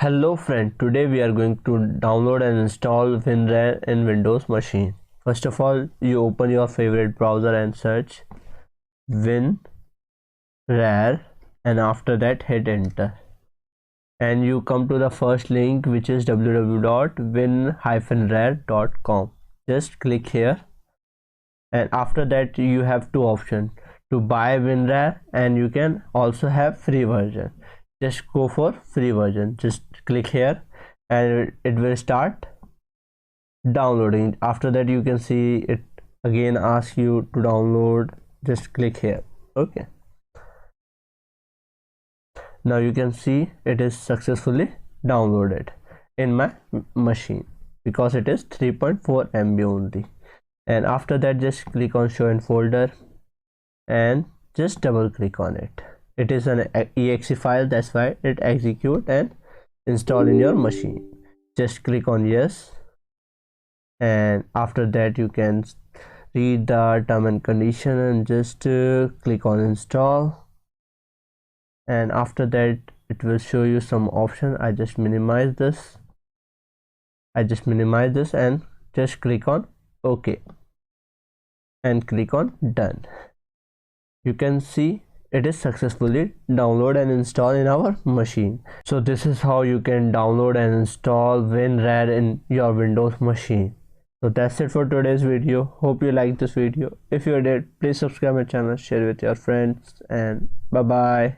Hello friend, today we are going to download and install WinRaR in Windows machine. First of all, you open your favorite browser and search WinRAR, and after that hit enter. And you come to the first link, which is www.win-rar.com. Just click here, and after that you have two options: to buy WinRAR, and you can also have free version. Just go for free version. Just click here and it will start downloading. After that you can see it again ask you to download. Just click here. Okay, now you can see it is successfully downloaded in my machine because it is 3.4 MB only. And after that just click on show in folder and just double click on it. It is an exe file, that's why it execute and install in your machine. Just click on yes, and after that you can read the term and condition and just click on install. And after that it will show you some option. I just minimize this and just click on OK and click on done. You can see it is successfully download and install in our machine. So this is how you can download and install WinRAR in your Windows machine. So that's it for today's video. Hope you liked this video. If you did, please subscribe my channel, share with your friends, and bye bye.